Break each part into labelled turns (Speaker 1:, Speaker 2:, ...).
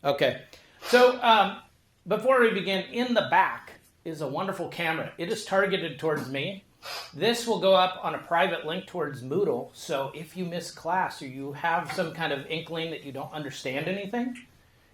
Speaker 1: Okay. So before we begin, in the back is a wonderful camera. It is targeted towards me. This will go up on a private link towards Moodle. So if you miss class or you have some kind of inkling that you don't understand anything,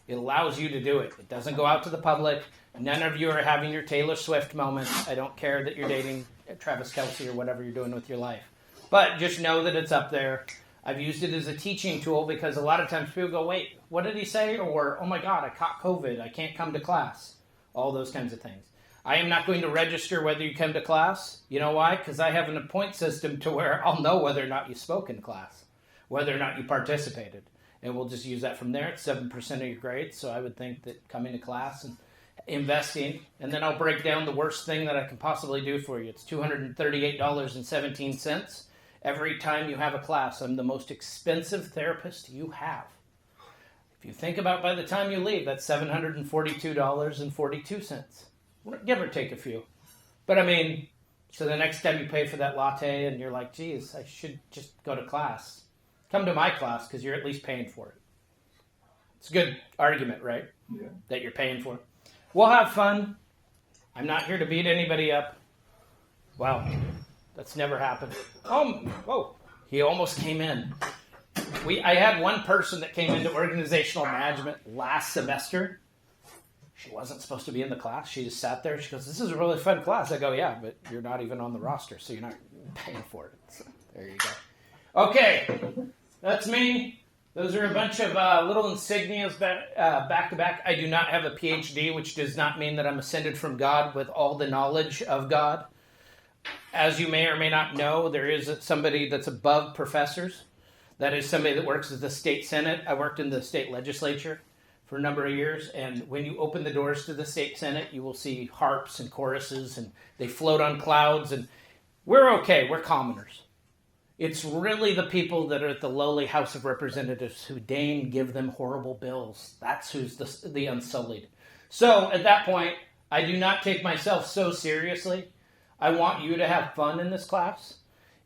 Speaker 1: it allows you to do it. It doesn't go out to the public. None of you are having your Taylor Swift moments. I don't care that you're dating Travis Kelce or whatever you're doing with your life. But just know that it's up there. I've used it as a teaching tool because a lot of times people go, wait, what did he say? Or, oh my God, I caught COVID. I can't come to class. All those kinds of things. I am not going to register whether you come to class. You know why? Because I have an point system to where I'll know whether or not you spoke in class, whether or not you participated. And we'll just use that from there. It's 7% of your grade. So I would think that coming to class and investing, and then I'll break down the worst thing that I can possibly do for you. It's $238.17. Every time you have a class, I'm the most expensive therapist you have. If you think about by the time you leave, that's $742.42. Give or take a few. But I mean, so the next time you pay for that latte and you're like, geez, I should just go to class. Come to my class because you're at least paying for it. It's a good argument, right? Yeah. That you're paying for. We'll have fun. I'm not here to beat anybody up. Wow. That's never happened. Oh, he almost came in. I had one person that came into organizational management last semester. She wasn't supposed to be in the class. She just sat there. She goes, this is a really fun class. I go, yeah, but you're not even on the roster, so you're not paying for it. So, there you go. Okay, that's me. Those are a bunch of little insignias back to back. I do not have a PhD, which does not mean that I'm ascended from God with all the knowledge of God. As you may or may not know, there is somebody that's above professors. That is somebody that works at the state senate. I worked in the state legislature for a number of years, and when you open the doors to the state senate, you will see harps and choruses, and they float on clouds, and we're okay. We're commoners. It's really the people that are at the lowly House of Representatives who deign give them horrible bills. That's who's the unsullied. So at that point, I do not take myself so seriously. I want you to have fun in this class.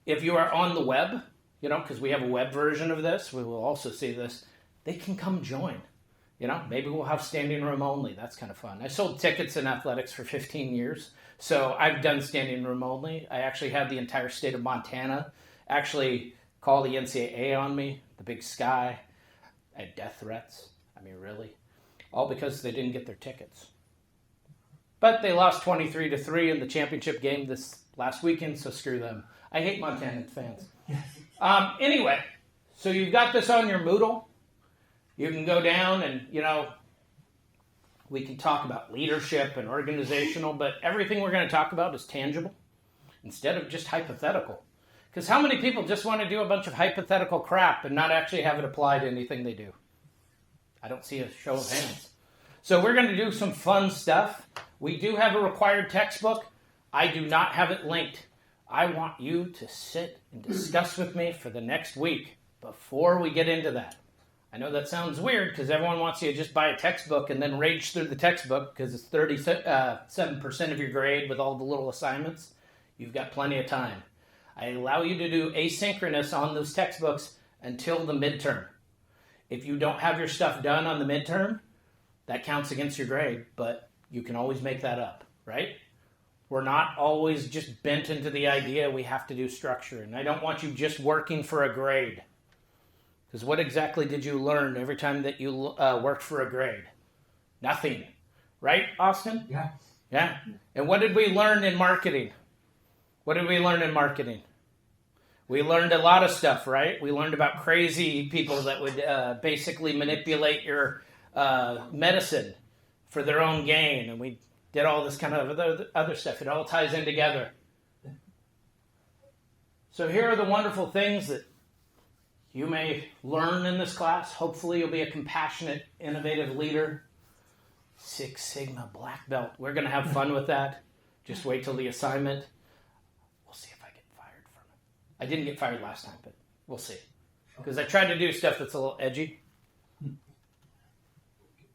Speaker 1: If you are on the web, because we have a web version of this, we will also see this, they can come join. Maybe we'll have standing room only. That's kind of fun. I sold tickets in athletics for 15 years, so I've done standing room only. I actually had the entire state of Montana actually call the NCAA on me, the Big Sky. I had death threats. I mean, really. All because they didn't get their tickets. But they lost 23-3 in the championship game this last weekend, so screw them. I hate Montana fans. Anyway, so you've got this on your Moodle. You can go down and, we can talk about leadership and organizational, but everything we're going to talk about is tangible instead of just hypothetical. Because how many people just want to do a bunch of hypothetical crap and not actually have it apply to anything they do? I don't see a show of hands. So we're going to do some fun stuff. We do have a required textbook. I do not have it linked. I want you to sit and discuss with me for the next week before we get into that. I know that sounds weird because everyone wants you to just buy a textbook and then rage through the textbook because it's 37% of your grade with all the little assignments. You've got plenty of time. I allow you to do asynchronous on those textbooks until the midterm. If you don't have your stuff done on the midterm, that counts against your grade, but you can always make that up, right? We're not always just bent into the idea we have to do structure, and I don't want you just working for a grade. Because what exactly did you learn every time that you worked for a grade? Nothing, right, Austin? Yeah. And what did we learn in marketing? What did we learn in marketing? We learned a lot of stuff, right? We learned about crazy people that would basically manipulate your medicine for their own gain, and we did all this kind of other stuff. It all ties in together. So here are the wonderful things that you may learn in this class. Hopefully you'll be a compassionate, innovative leader. Six Sigma black belt. We're going to have fun with that. Just wait till the assignment. We'll see if I get fired from it. I didn't get fired last time, but we'll see. Because I tried to do stuff that's a little edgy.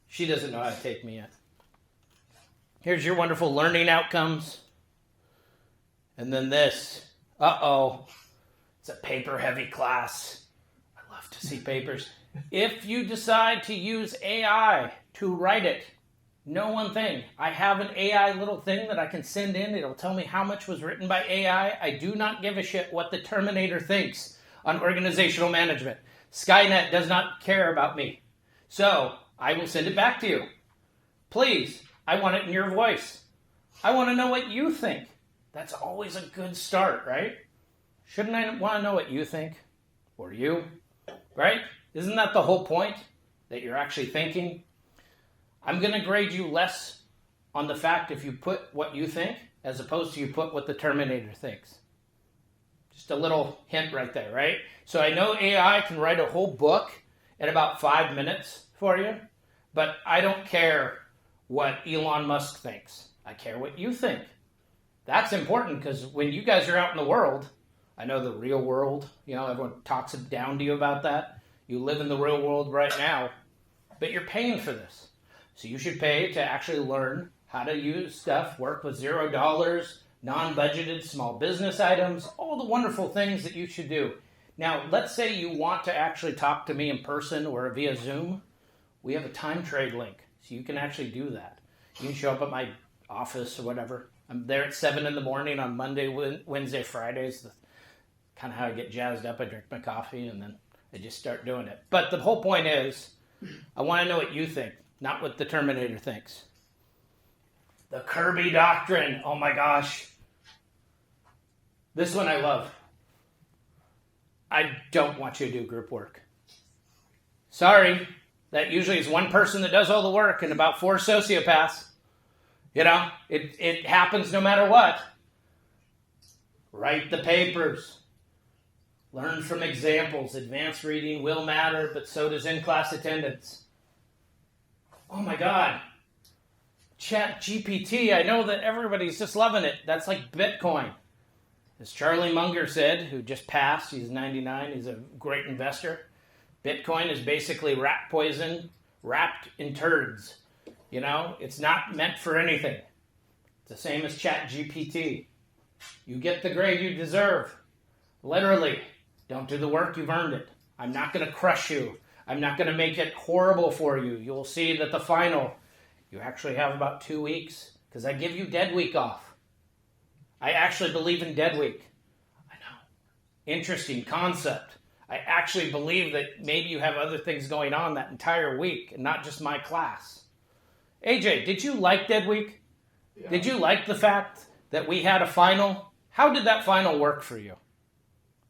Speaker 1: She doesn't know how to take me yet. Here's your wonderful learning outcomes. And then this. Uh-oh. It's a paper-heavy class. I love to see papers. If you decide to use AI to write it, know one thing. I have an AI little thing that I can send in. It'll tell me how much was written by AI. I do not give a shit what the Terminator thinks on organizational management. Skynet does not care about me. So I will send it back to you. Please, I want it in your voice. I want to know what you think. That's always a good start, right? Shouldn't I want to know what you think? Or you? Right? Isn't that the whole point? That you're actually thinking? I'm going to grade you less on the fact if you put what you think as opposed to you put what the Terminator thinks. Just a little hint right there, right? So I know AI can write a whole book in about 5 minutes for you, but I don't care what Elon Musk thinks. I care what you think. That's important because when you guys are out in the world, I know the real world, everyone talks down to you about that. You live in the real world right now, but you're paying for this. So you should pay to actually learn how to use stuff, work with $0, non-budgeted small business items, all the wonderful things that you should do. Now, let's say you want to actually talk to me in person or via Zoom. We have a time trade link, so you can actually do that. You can show up at my office or whatever. I'm there at 7 in the morning on Monday, Wednesday, Fridays. Kind of how I get jazzed up. I drink my coffee and then I just start doing it. But the whole point is, I want to know what you think, not what the Terminator thinks. The Kirby doctrine. Oh my gosh. This one I love. I don't want you to do group work. Sorry. That usually is one person that does all the work and about 4 sociopaths. It happens no matter what. Write the papers. Learn from examples. Advanced reading will matter, but so does in-class attendance. Oh my God. Chat GPT. I know that everybody's just loving it. That's like Bitcoin. As Charlie Munger said, who just passed, he's 99, he's a great investor. Bitcoin is basically rat poison wrapped in turds. It's not meant for anything. It's the same as Chat GPT. You get the grade you deserve. Literally. Don't do the work, you've earned it. I'm not going to crush you. I'm not going to make it horrible for you. You'll see that the final, you actually have about 2 weeks because I give you dead week off. I actually believe in dead week. I know. Interesting concept. I actually believe that maybe you have other things going on that entire week and not just my class. AJ, did you like dead week? Yeah. Did you like the fact that we had a final? How did that final work for you?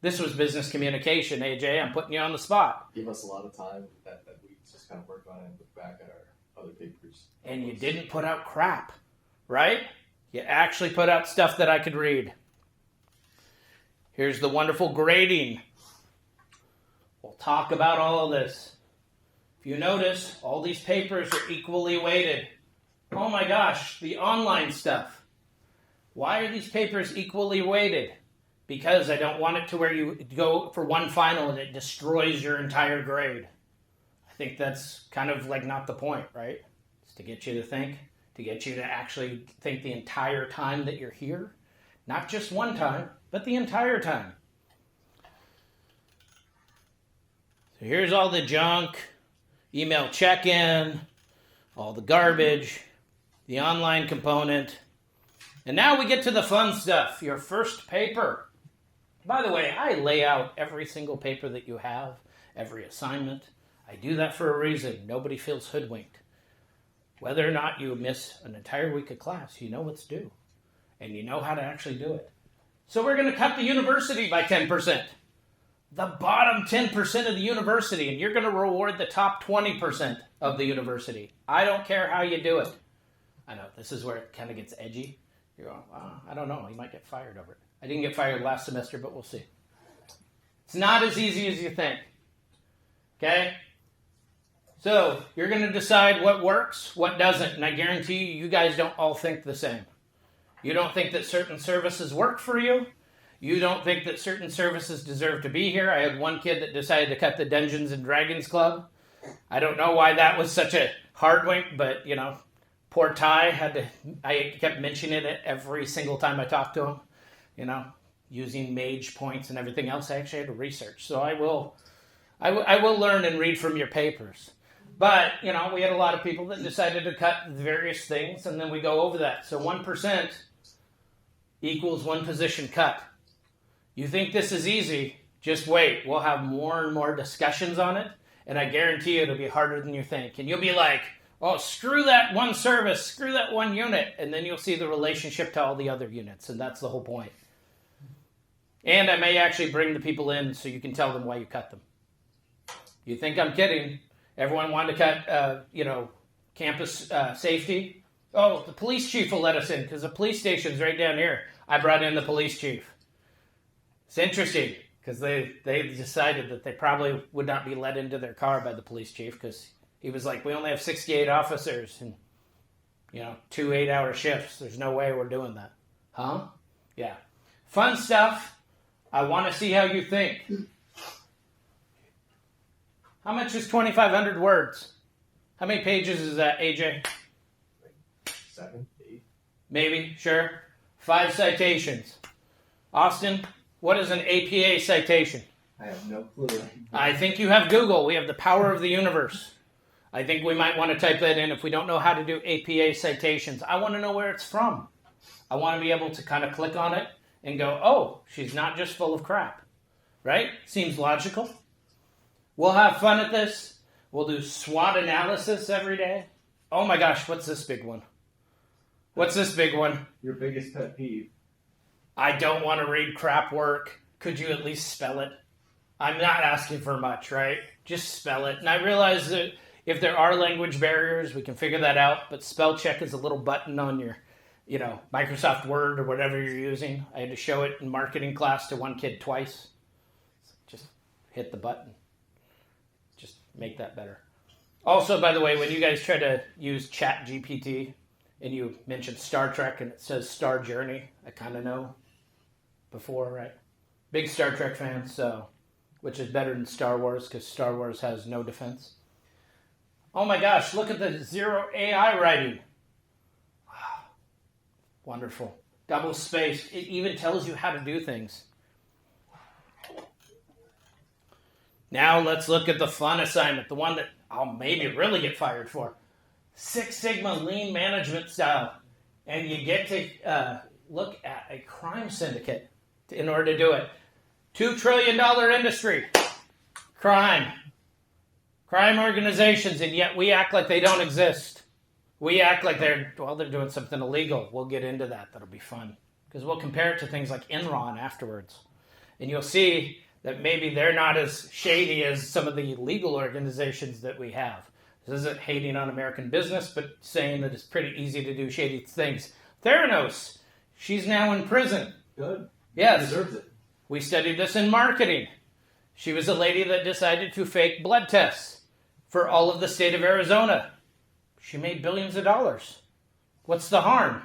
Speaker 1: This was business communication, AJ. I'm putting you on the spot.
Speaker 2: Give us a lot of time that week to just kind of work on it and look back at our other papers.
Speaker 1: And you didn't put out crap, right? You actually put out stuff that I could read. Here's the wonderful grading. We'll talk about all of this. If you notice, all these papers are equally weighted. Oh my gosh, the online stuff. Why are these papers equally weighted? Because I don't want it to where you go for one final and it destroys your entire grade. I think that's kind of like not the point, right? It's to get you to think, to get you to actually think the entire time that you're here. Not just one time, but the entire time. So here's all the junk, email check-in, all the garbage, the online component. And now we get to the fun stuff, your first paper. By the way, I lay out every single paper that you have, every assignment. I do that for a reason. Nobody feels hoodwinked. Whether or not you miss an entire week of class, you know what's due. And you know how to actually do it. So we're going to cut the university by 10%. The bottom 10% of the university, and you're going to reward the top 20% of the university. I don't care how you do it. I know, this is where it kind of gets edgy. You're going, I don't know, you might get fired over it. I didn't get fired last semester, but we'll see. It's not as easy as you think. Okay? So, you're going to decide what works, what doesn't, and I guarantee you guys don't all think the same. You don't think that certain services work for you. You don't think that certain services deserve to be here. I had one kid that decided to cut the Dungeons and Dragons Club. I don't know why that was such a hard wink, but, poor Ty I kept mentioning it every single time I talked to him, using mage points and everything else. I actually had to research. So I will learn and read from your papers. But, we had a lot of people that decided to cut various things, and then we go over that. So 1% equals one position cut. You think this is easy, just wait. We'll have more and more discussions on it, and I guarantee you it'll be harder than you think. And you'll be like, oh, screw that one service, screw that one unit, and then you'll see the relationship to all the other units, and that's the whole point. And I may actually bring the people in so you can tell them why you cut them. You think I'm kidding? Everyone wanted to cut, campus safety. Oh, the police chief will let us in because the police station's right down here. I brought in the police chief. It's interesting because they decided that they probably would not be let into their car by the police chief because he was like, we only have 68 officers and, 2 8-hour shifts. There's no way we're doing that. Huh? Yeah. Fun stuff. I want to see how you think. How much is 2,500 words? How many pages is that, AJ?
Speaker 2: 7, 8.
Speaker 1: Maybe, sure. 5 citations. Austin, what is an APA citation?
Speaker 2: I have no clue.
Speaker 1: I think you have Google. We have the power of the universe. I think we might want to type that in if we don't know how to do APA citations. I want to know where it's from. I want to be able to kind of click on it and go, oh, she's not just full of crap. Right? Seems logical. We'll have fun at this. We'll do SWOT analysis every day. Oh my gosh, what's this big one? What's this big one?
Speaker 2: Your biggest pet peeve.
Speaker 1: I don't want to read crap work. Could you at least spell it? I'm not asking for much, right? Just spell it. And I realize that if there are language barriers, we can figure that out. But spell check is a little button on your, Microsoft Word or whatever you're using. I had to show it in marketing class to one kid twice. Just hit the button. Just make that better. Also, by the way, when you guys try to use Chat GPT and you mention Star Trek and it says Star Journey, I kind of know before, right? Big Star Trek fan, so which is better than Star Wars because Star Wars has no defense. Oh my gosh, look at the zero AI writing. Wow. Wonderful. Double space. It even tells you how to do things. Now let's look at the fun assignment, the one that I'll maybe really get fired for. 6 Sigma lean management style. And you get to look at a crime syndicate in order to do it. $2 trillion industry. Crime organizations, and yet we act like they don't exist. We act like they're doing something illegal. We'll get into that. That'll be fun. Because we'll compare it to things like Enron afterwards. And you'll see that maybe they're not as shady as some of the legal organizations that we have. This isn't hating on American business, but saying that it's pretty easy to do shady things. Theranos, she's now in prison.
Speaker 2: Good.
Speaker 1: Yes.
Speaker 2: She deserves it.
Speaker 1: We studied this in marketing. She was a lady that decided to fake blood tests for all of the state of Arizona. She made billions of dollars. What's the harm?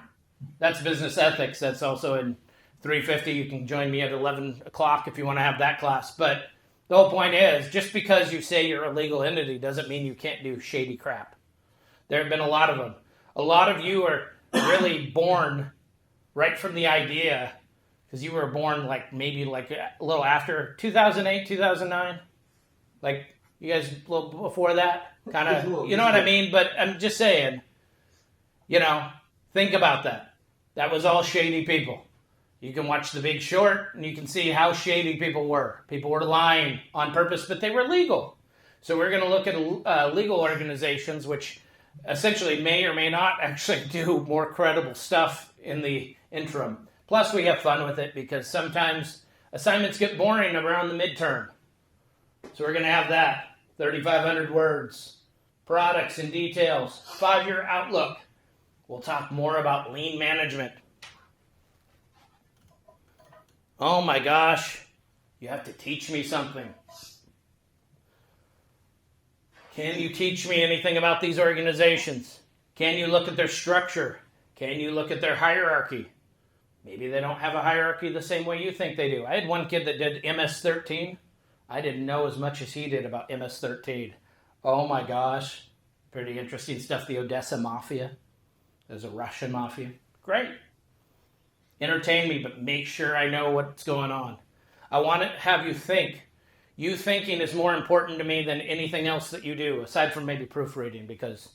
Speaker 1: That's business ethics. That's also in 350. You can join me at 11 o'clock if you want to have that class. But the whole point is, just because you say you're a legal entity doesn't mean you can't do shady crap. There have been a lot of them. A lot of you are really born right from the idea, because you were born maybe a little after 2008, 2009. You guys a little before that? Kind of, you know what I mean? But I'm just saying, think about that. That was all shady people. You can watch The Big Short, and you can see how shady people were. People were lying on purpose, but they were legal. So we're going to look at legal organizations, which essentially may or may not actually do more credible stuff in the interim. Plus, we have fun with it because sometimes assignments get boring around the midterm. So we're going to have that. 3,500 words, products and details, 5-year outlook. We'll talk more about lean management. Oh my gosh, you have to teach me something. Can you teach me anything about these organizations? Can you look at their structure? Can you look at their hierarchy? Maybe they don't have a hierarchy the same way you think they do. I had one kid that did MS-13. I didn't know as much as he did about MS-13. Oh my gosh, pretty interesting stuff. The Odessa Mafia. There's a Russian mafia. Great. Entertain me, but make sure I know what's going on. I want to have you think. You thinking is more important to me than anything else that you do, aside from maybe proofreading, because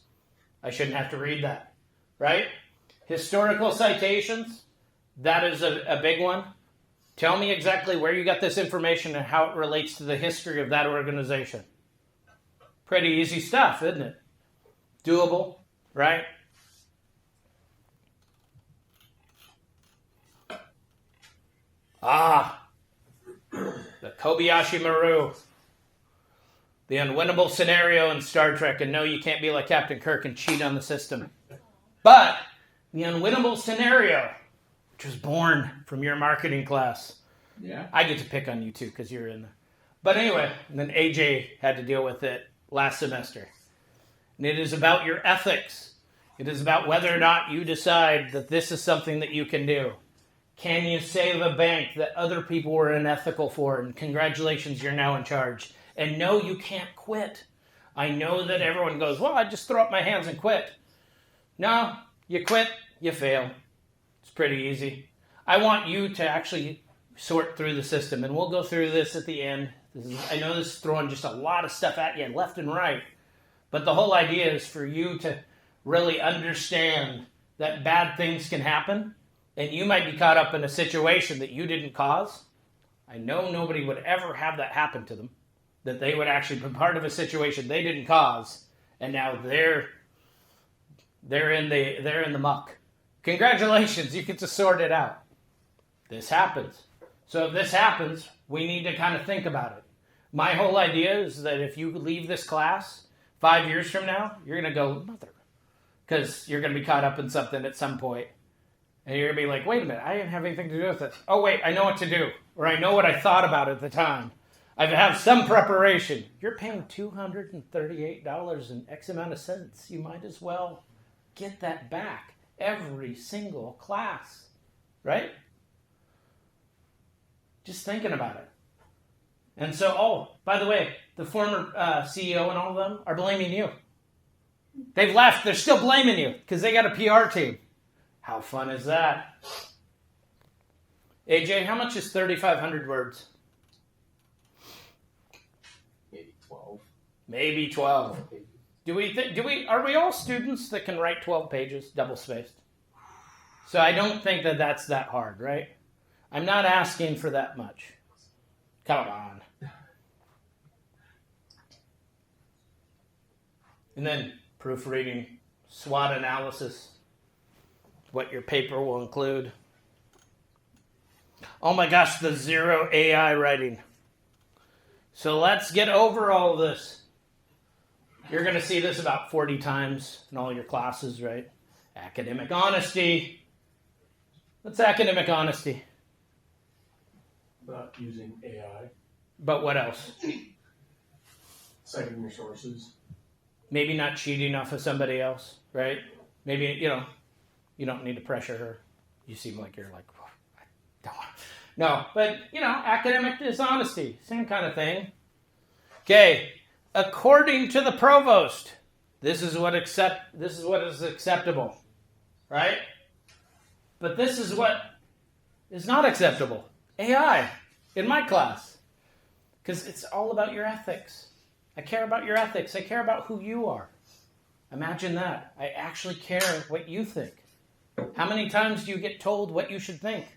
Speaker 1: I shouldn't have to read that, right? Historical citations, that is a big one. Tell me exactly where you got this information and how it relates to the history of that organization. Pretty easy stuff, isn't it? Doable, right? The Kobayashi Maru. The unwinnable scenario in Star Trek, and no, you can't be like Captain Kirk and cheat on the system. But the unwinnable scenario, which was born from your marketing class.
Speaker 2: Yeah.
Speaker 1: I get to pick on you too because you're in there. But anyway, and then AJ had to deal with it last semester. And it is about your ethics. It is about whether or not you decide that this is something that you can do. Can you save a bank that other people were unethical for? And congratulations, you're now in charge. And no, you can't quit. I know that everyone goes, well, I just throw up my hands and quit. No, you quit, you fail. It's pretty easy. I want you to actually sort through the system, and we'll go through this at the end. I know this is throwing just a lot of stuff at you left and right, but the whole idea is for you to really understand that bad things can happen, and you might be caught up in a situation that you didn't cause. I know nobody would ever have that happen to them, that they would actually be part of a situation they didn't cause, and now they're in the muck. Congratulations, you get to sort it out. This happens. So if this happens, we need to kind of think about it. My whole idea is that if you leave this class 5 years from now, you're going to go, mother, because you're going to be caught up in something at some point. And you're going to be like, wait a minute, I didn't have anything to do with it. Oh, wait, I know what to do. Or I know what I thought about at the time. I have some preparation. You're paying $238 and X amount of cents. You might as well get that back every single class, right? Just thinking about it. And so, by the way, the former CEO and all of them are blaming you. They've left. They're still blaming you because they got a PR team. How fun is that? AJ, how much is 3,500 words?
Speaker 2: Maybe 12.
Speaker 1: Maybe 12. Are we all students that can write 12 pages double spaced? So I don't think that that's that hard, right? I'm not asking for that much. Come on. And then proofreading, SWOT analysis, what your paper will include. Oh my gosh, the zero AI writing. So let's get over all this. You're going to see this about 40 times in all your classes, right? Academic honesty. What's academic honesty?
Speaker 3: Not using AI.
Speaker 1: But what else?
Speaker 3: Citing your sources.
Speaker 1: Maybe not cheating off of somebody else, right? Maybe, you don't need to pressure her. You seem like you're like, oh, I don't want. No, but, academic dishonesty, same kind of thing. Okay, according to the provost, this is what is acceptable, right? But this is what is not acceptable. AI in my class, because it's all about your ethics. I care about your ethics. I care about who you are. Imagine that. I actually care what you think. How many times do you get told what you should think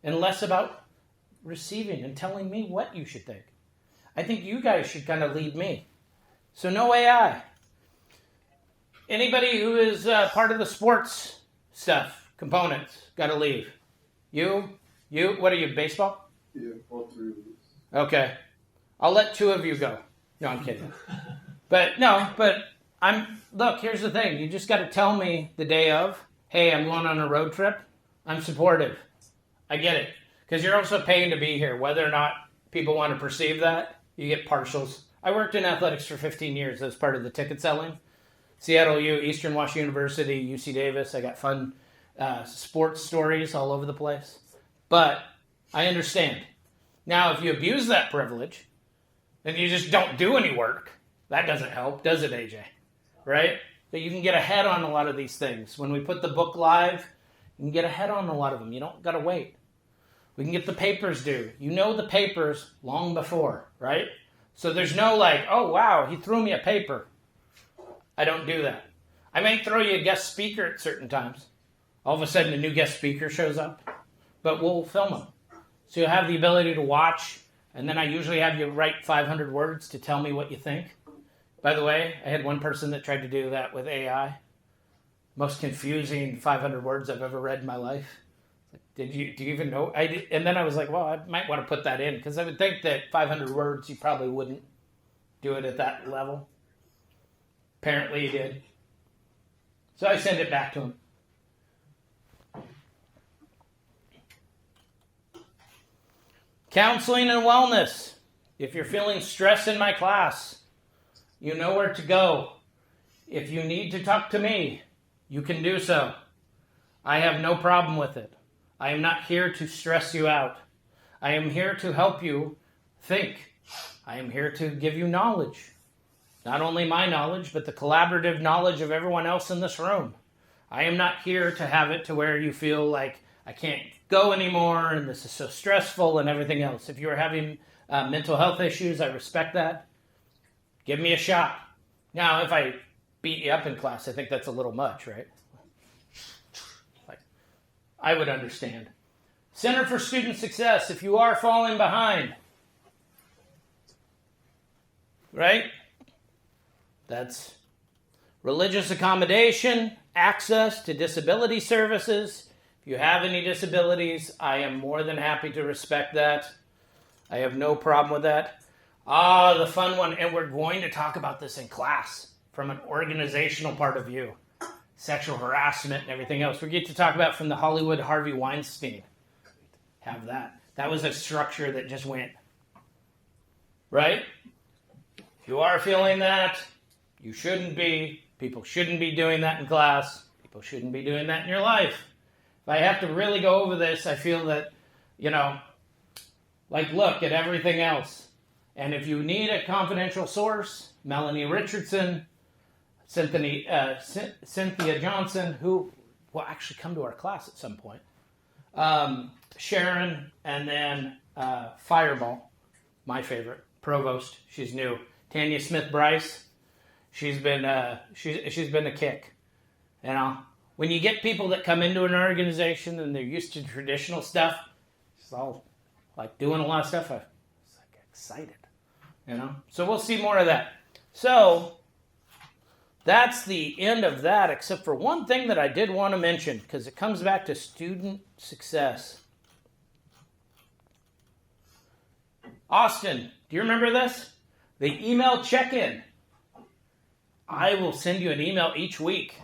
Speaker 1: and less about receiving and telling me what you should think? I think you guys should kind of lead me. So no AI. Anybody who is part of the sports stuff, components, got to leave. You, what are you, baseball?
Speaker 2: Yeah, all three of us.
Speaker 1: Okay. I'll let two of you go. No, I'm kidding. But look, here's the thing. You just got to tell me the day of, hey, I'm going on a road trip. I'm supportive. I get it. Because you're also paying to be here. Whether or not people want to perceive that, you get partials. I worked in athletics for 15 years as part of the ticket selling. Seattle U, Eastern Washington University, UC Davis. I got fun sports stories all over the place. But I understand. Now, if you abuse that privilege, and you just don't do any work, that doesn't help, does it, AJ? Right? That you can get ahead on a lot of these things. When we put the book live, you can get ahead on a lot of them. You don't got to wait. We can get the papers due. You know the papers long before, right? So there's no like, oh, wow, he threw me a paper. I don't do that. I may throw you a guest speaker at certain times. All of a sudden, a new guest speaker shows up. But we'll film them. So you'll have the ability to watch, and then I usually have you write 500 words to tell me what you think. By the way, I had one person that tried to do that with AI. Most confusing 500 words I've ever read in my life. Do you even know? And then I was like, well, I might want to put that in, because I would think that 500 words, you probably wouldn't do it at that level. Apparently he did. So I sent it back to him. Counseling and wellness. If you're feeling stress in my class, you know where to go. If you need to talk to me, you can do so. I have no problem with it. I am not here to stress you out. I am here to help you think. I am here to give you knowledge. Not only my knowledge, but the collaborative knowledge of everyone else in this room. I am not here to have it to where you feel like I can't go anymore and this is so stressful and everything else. If you are having mental health issues, I respect that. Give me a shot. Now, if I beat you up in class, I think that's a little much, right? Like, I would understand. Center for Student Success. If you are falling behind, right? That's religious accommodation, access to disability services. If you have any disabilities, I am more than happy to respect that. I have no problem with that. The fun one, and we're going to talk about this in class from an organizational part of view. Sexual harassment and everything else. We get to talk about from the Hollywood Harvey Weinstein. Have that. That was a structure that just went. Right? If you are feeling that, you shouldn't be. People shouldn't be doing that in class. People shouldn't be doing that in your life. If I have to really go over this, I feel that, look at everything else. And if you need a confidential source, Melanie Richardson, Cynthia Johnson, who will actually come to our class at some point, Sharon, and then Fireball, my favorite, Provost, she's new, Tanya Smith-Bryce, she's been a kick, When you get people that come into an organization and they're used to traditional stuff, it's all like doing a lot of stuff. I'm excited, So we'll see more of that. So that's the end of that, except for one thing that I did want to mention, because it comes back to student success. Austin, do you remember this? The email check-in. I will send you an email each week.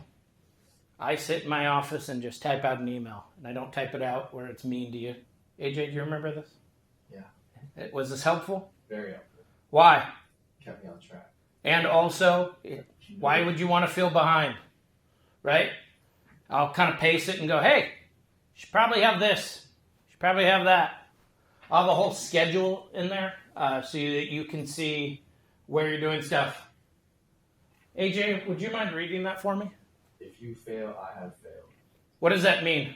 Speaker 1: I sit in my office and just type out an email, and I don't type it out where it's mean to you. AJ, do you remember this?
Speaker 2: Yeah.
Speaker 1: Was this helpful?
Speaker 2: Very helpful.
Speaker 1: Why?
Speaker 2: Kept me on track.
Speaker 1: And also, why would you want to feel behind? Right? I'll kind of pace it and go, hey, you should probably have this. You should probably have that. I'll have a whole schedule in there so that you can see where you're doing stuff. AJ, would you mind reading that for me?
Speaker 2: If you fail, I have failed.
Speaker 1: What does that mean?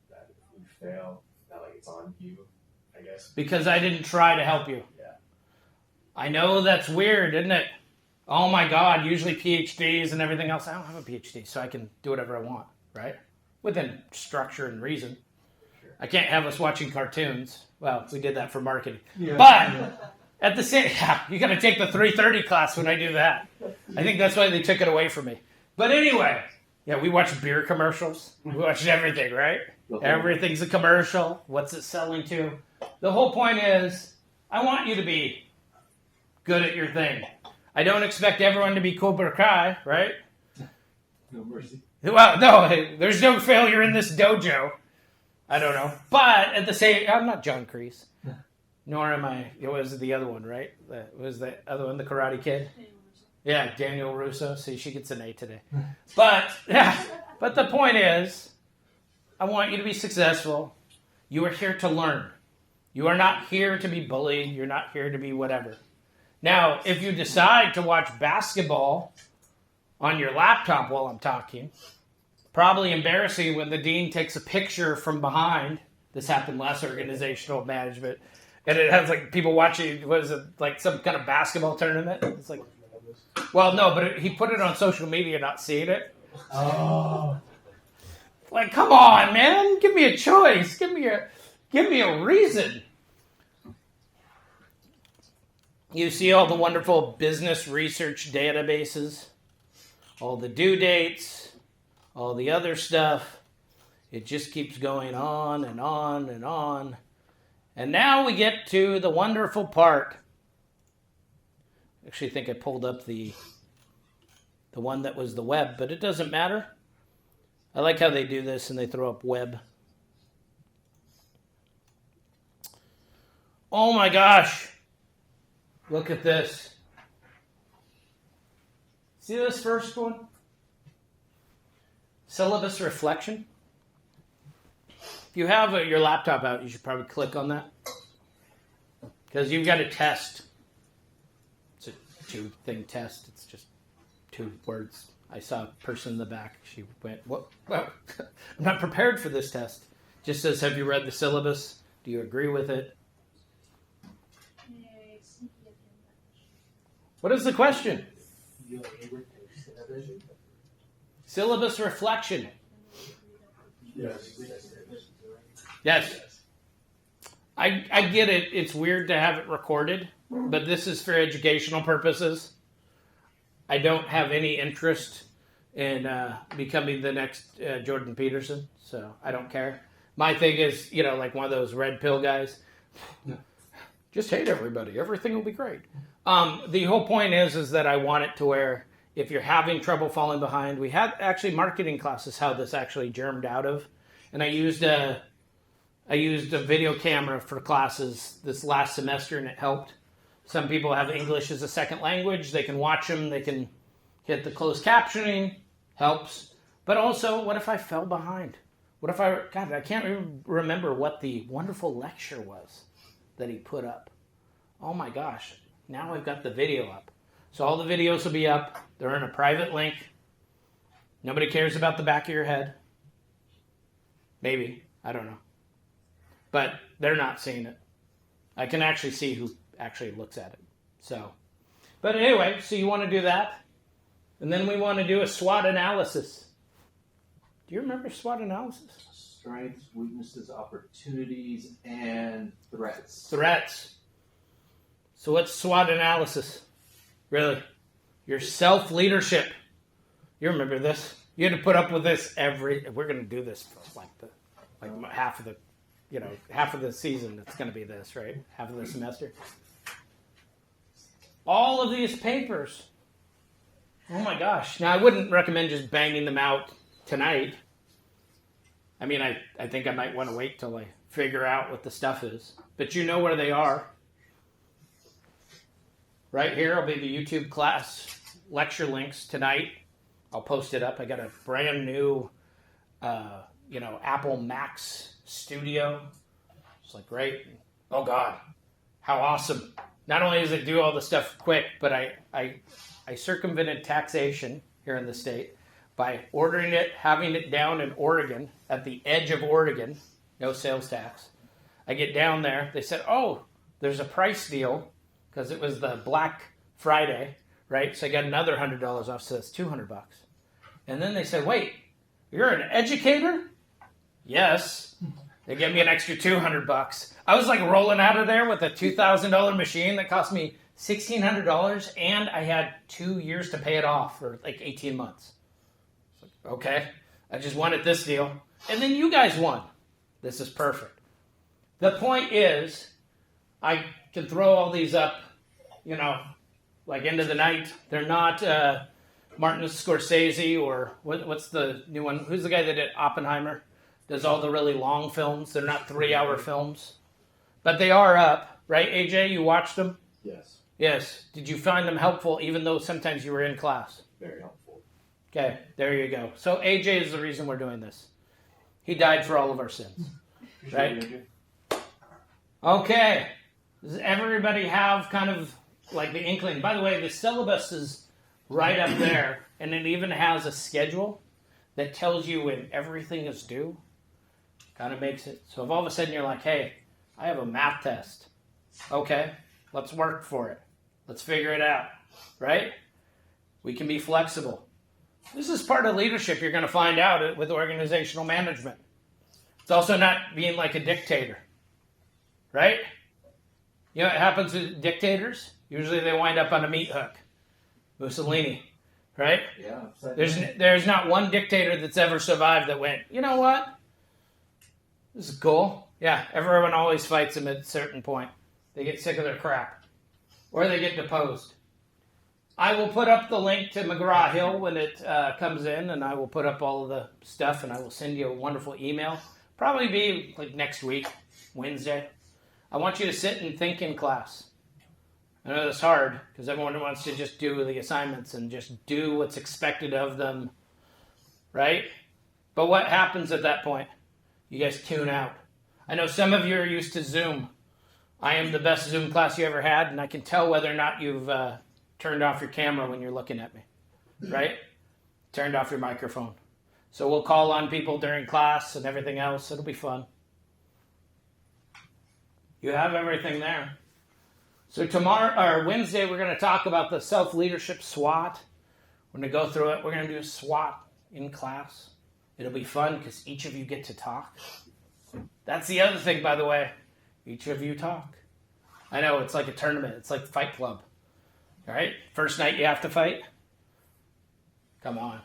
Speaker 2: That if you fail, that it's on you, I guess.
Speaker 1: Because I didn't try to help you.
Speaker 2: Yeah.
Speaker 1: I know that's weird, isn't it? Oh my God, usually PhDs and everything else. I don't have a PhD, so I can do whatever I want, right? Within structure and reason. Sure. I can't have us watching cartoons. Well, we did that for marketing. Yeah. But at the same you got to take the 3:30 class when I do that. I think that's why they took it away from me. But anyway, we watch beer commercials. We watch everything, right? Everything's a commercial. What's it selling to? The whole point is, I want you to be good at your thing. I don't expect everyone to be Cobra Kai, right?
Speaker 2: No mercy.
Speaker 1: Well, no, there's no failure in this dojo. I don't know. But at the same, I'm not John Kreese. Nor am I, it was the other one, right? Was the other one the Karate Kid? Yeah, Daniel Russo. See, she gets an A today. But the point is, I want you to be successful. You are here to learn. You are not here to be bullied. You're not here to be whatever. Now, if you decide to watch basketball on your laptop while I'm talking, probably embarrassing when the dean takes a picture from behind. This happened last organizational management. And it has like people watching, what is it, like some kind of basketball tournament? It's like, well, no, but he put it on social media, not seeing it.
Speaker 2: Oh.
Speaker 1: Like, come on, man, give me a choice, give me a reason. You see all the wonderful business research databases, all the due dates, all the other stuff. It just keeps going on and on and on. And now we get to the wonderful part. Actually, I think I pulled up the one that was the web, but it doesn't matter. I like how they do this and they throw up web. Oh my gosh. Look at this. See this first one? Syllabus reflection. If you have your laptop out, you should probably click on that. Because you've got a test. It's a 2-thing test. It's just 2 words. I saw a person in the back. She went, "What? Well, I'm not prepared for this test." Just says, "Have you read the syllabus? Do you agree with it?" What is the question? Syllabus reflection. Yes. I get it. It's weird to have it recorded, but this is for educational purposes. I don't have any interest in becoming the next Jordan Peterson, so I don't care. My thing is, like one of those red pill guys. Just hate everybody. Everything will be great. The whole point is that I want it to where if you're having trouble falling behind, we had actually marketing classes how this actually germed out of, and I used a video camera for classes this last semester, and it helped. Some people have English as a second language. They can watch them. They can hit the closed captioning. Helps. But also, what if I fell behind? What if I can't even remember what the wonderful lecture was that he put up. Oh my gosh. Now I've got the video up. So all the videos will be up. They're in a private link. Nobody cares about the back of your head. Maybe. I don't know. But they're not seeing it. I can actually see who actually looks at it. So, but anyway, so you want to do that. And then we want to do a SWOT analysis. Do you remember SWOT analysis?
Speaker 2: Strengths, weaknesses, opportunities, and threats.
Speaker 1: Threats. So what's SWOT analysis? Really? Your self-leadership. You remember this? You had to put up with this we're going to do this for like half of the season. It's going to be this, right? Half of the semester. All of these papers. Oh my gosh. Now I wouldn't recommend just banging them out tonight. I mean, I think I might want to wait till I figure out what the stuff is. But you know where they are. Right here will be the YouTube class lecture links tonight. I'll post it up. I got a brand new, Apple Max Studio. It's like, great. Oh God, how awesome. Not only does it do all the stuff quick, but I circumvented taxation here in the state by ordering it, having it down in Oregon, at the edge of Oregon, no sales tax. I get down there. They said, oh, there's a price deal because it was the Black Friday, right? So I got another $100 off, so that's $200. And then they said, wait, you're an educator? Yes. They gave me an extra $200. I was like rolling out of there with a $2,000 machine that cost me $1,600, and I had 2 years to pay it off for like 18 months. Okay, I just wanted this deal. And then you guys won. This is perfect. The point is, I can throw all these up, like into the night. They're not Martin Scorsese or what's the new one? Who's the guy that did Oppenheimer? Does all the really long films. They're not 3-hour films. But they are up, right, AJ? You watched them?
Speaker 2: Yes.
Speaker 1: Yes. Did you find them helpful even though sometimes you were in class?
Speaker 2: Very helpful.
Speaker 1: Okay, there you go. So AJ is the reason we're doing this. He died for all of our sins. Right? Okay. Does everybody have kind of like the inkling? By the way, the syllabus is right up there, and it even has a schedule that tells you when everything is due. Kind of makes it. So if all of a sudden you're like, hey, I have a math test Okay, let's work for it. Let's figure it out, right? We can be flexible. This is part of leadership you're going to find out with organizational management. It's also not being like a dictator, right? You know what happens with dictators? Usually they wind up on a meat hook. Mussolini, right?
Speaker 2: Yeah.
Speaker 1: There's not one dictator that's ever survived that went, you know what? This is cool. Yeah, everyone always fights him at a certain point. They get sick of their crap. Or they get deposed. I will put up the link to McGraw-Hill when it comes in, and I will put up all of the stuff, and I will send you a wonderful email. Probably be like next week, Wednesday. I want you to sit and think in class. I know that's hard, because everyone wants to just do the assignments and just do what's expected of them, right? But what happens at that point? You guys tune out. I know some of you are used to Zoom. I am the best Zoom class you ever had, and I can tell whether or not you've turned off your camera when you're looking at me, right? Turned off your microphone. So we'll call on people during class and everything else. It'll be fun. You have everything there. So tomorrow or Wednesday, we're going to talk about the self-leadership SWOT. We're going to go through it. We're going to do a SWOT in class. It'll be fun because each of you get to talk. That's the other thing, by the way. Each of you talk. I know, it's like a tournament. It's like Fight Club. All right? First night you have to fight? Come on.